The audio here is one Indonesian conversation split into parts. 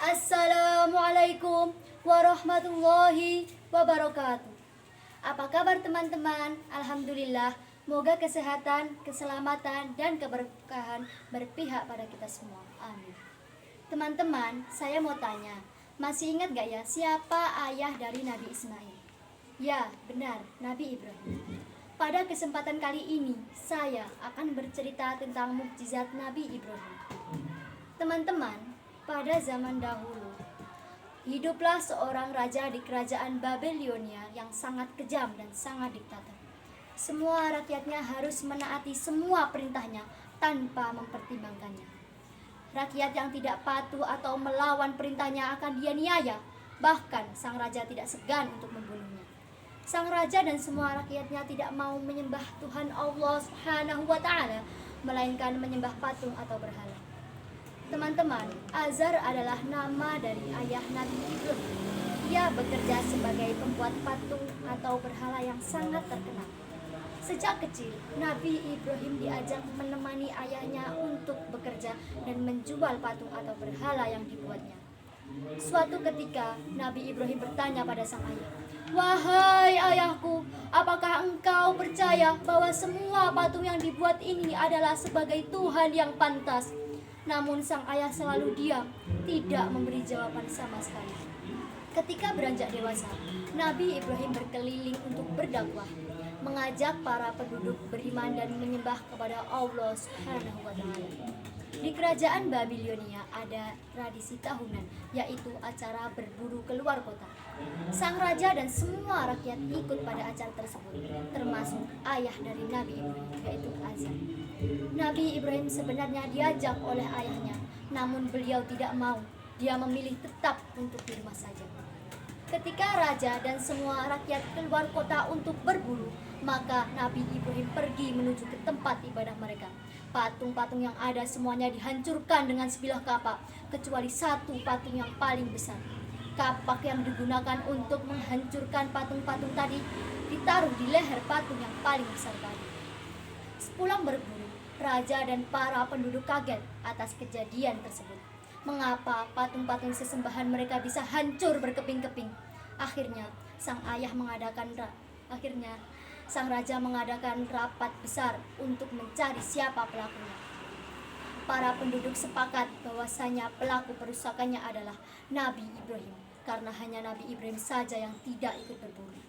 Assalamualaikum warahmatullahi wabarakatuh. Apa kabar teman-teman? Alhamdulillah, semoga kesehatan, keselamatan, dan keberkahan berpihak pada kita semua. Amin. Teman-teman, saya mau tanya, masih ingat gak ya siapa ayah dari Nabi Ismail? Ya, benar, Nabi Ibrahim. Pada kesempatan kali ini, saya akan bercerita tentang mukjizat Nabi Ibrahim. Teman-teman, pada zaman dahulu, hiduplah seorang raja di kerajaan Babilonia yang sangat kejam dan sangat diktator. Semua rakyatnya harus menaati semua perintahnya tanpa mempertimbangkannya. Rakyat yang tidak patuh atau melawan perintahnya akan dianiaya, bahkan sang raja tidak segan untuk membunuhnya. Sang raja dan semua rakyatnya tidak mau menyembah Tuhan Allah Subhanahu wa Ta'ala, melainkan menyembah patung atau berhala. Teman-teman, Azar adalah nama dari ayah Nabi Ibrahim. Ia bekerja sebagai pembuat patung atau berhala yang sangat terkenal. Sejak kecil, Nabi Ibrahim diajak menemani ayahnya untuk bekerja dan menjual patung atau berhala yang dibuatnya. Suatu ketika, Nabi Ibrahim bertanya pada sang ayah, "Wahai ayahku, apakah engkau percaya bahwa semua patung yang dibuat ini adalah sebagai Tuhan yang pantas?" Namun sang ayah selalu diam, tidak memberi jawaban sama sekali. Ketika beranjak dewasa, Nabi Ibrahim berkeliling untuk berdakwah, mengajak para penduduk beriman dan menyembah kepada Allah Subhanahu wa Ta'ala. Di kerajaan Babilonia ada tradisi tahunan, yaitu acara berburu keluar kota. Sang raja dan semua rakyat ikut pada acara tersebut, termasuk ayah dari Nabi Ibrahim, yaitu Azar. Nabi Ibrahim sebenarnya diajak oleh ayahnya, namun beliau tidak mau. Dia memilih tetap untuk di rumah saja. Ketika raja dan semua rakyat keluar kota untuk berburu, maka Nabi Ibrahim pergi menuju ke tempat ibadah mereka. Patung-patung yang ada semuanya dihancurkan dengan sebilah kapak, kecuali satu patung yang paling besar. Kapak yang digunakan untuk menghancurkan patung-patung tadi ditaruh di leher patung yang paling besar tadi. Sepulang berburu, raja dan para penduduk kaget atas kejadian tersebut. Mengapa patung-patung sesembahan mereka bisa hancur berkeping-keping? Akhirnya, sang raja mengadakan rapat besar untuk mencari siapa pelakunya. Para penduduk sepakat bahwasanya pelaku perusakannya adalah Nabi Ibrahim, karena hanya Nabi Ibrahim saja yang tidak ikut berburu.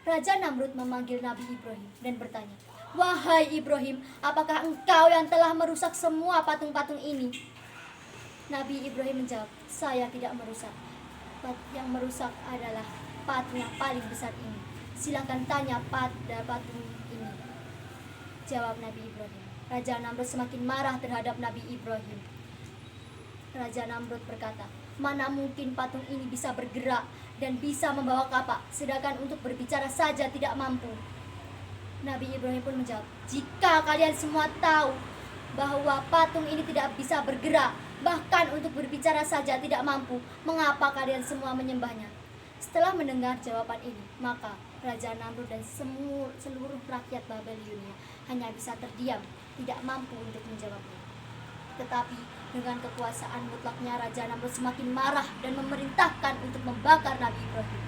Raja Namrud memanggil Nabi Ibrahim dan bertanya, "Wahai Ibrahim, apakah engkau yang telah merusak semua patung-patung ini?" Nabi Ibrahim menjawab, "Saya tidak merusak. Yang merusak adalah patung yang paling besar ini. Silakan tanya pada patung ini," jawab Nabi Ibrahim. Raja Namrud semakin marah terhadap Nabi Ibrahim. Raja Namrud berkata, "Mana mungkin patung ini bisa bergerak dan bisa membawa kapak, sedangkan untuk berbicara saja tidak mampu." Nabi Ibrahim pun menjawab, "Jika kalian semua tahu bahwa patung ini tidak bisa bergerak, bahkan untuk berbicara saja tidak mampu, mengapa kalian semua menyembahnya?" Setelah mendengar jawaban ini, maka Raja Namrud dan seluruh rakyat Babilonia hanya bisa terdiam, tidak mampu untuk menjawabnya. Tetapi dengan kekuasaan mutlaknya, Raja Namrud semakin marah dan memerintahkan untuk membakar Nabi Ibrahim.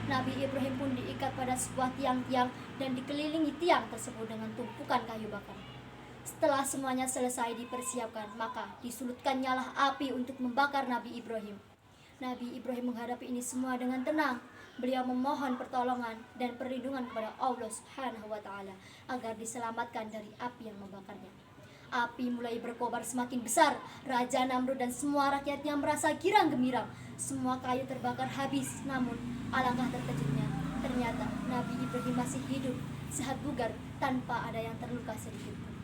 Nabi Ibrahim pun diikat pada sebuah tiang-tiang dan dikelilingi tiang tersebut dengan tumpukan kayu bakar. Setelah semuanya selesai dipersiapkan, maka disulutkan nyala api untuk membakar Nabi Ibrahim. Nabi Ibrahim menghadapi ini semua dengan tenang. Beliau memohon pertolongan dan perlindungan kepada Allah Subhanahu wa Ta'ala agar diselamatkan dari api yang membakarnya. Api mulai berkobar semakin besar. Raja Namrud dan semua rakyatnya merasa girang gembira. Semua kayu terbakar habis. Namun alangkah terkejutnya, ternyata Nabi Ibrahim masih hidup, sehat bugar, tanpa ada yang terluka sedikit pun.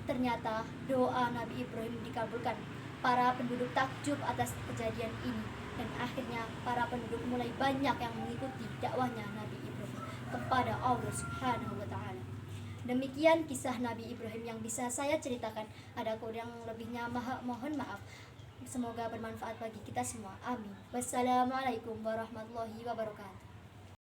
Ternyata doa Nabi Ibrahim dikabulkan. Para penduduk takjub atas kejadian ini, dan akhirnya para penduduk mulai banyak yang mengikuti dakwahnya Nabi Ibrahim kepada Allah Subhanahu wa Ta'ala. Demikian kisah Nabi Ibrahim yang bisa saya ceritakan. Ada kurang lebihnya mohon maaf. Semoga bermanfaat bagi kita semua. Amin. Wassalamualaikum warahmatullahi wabarakatuh.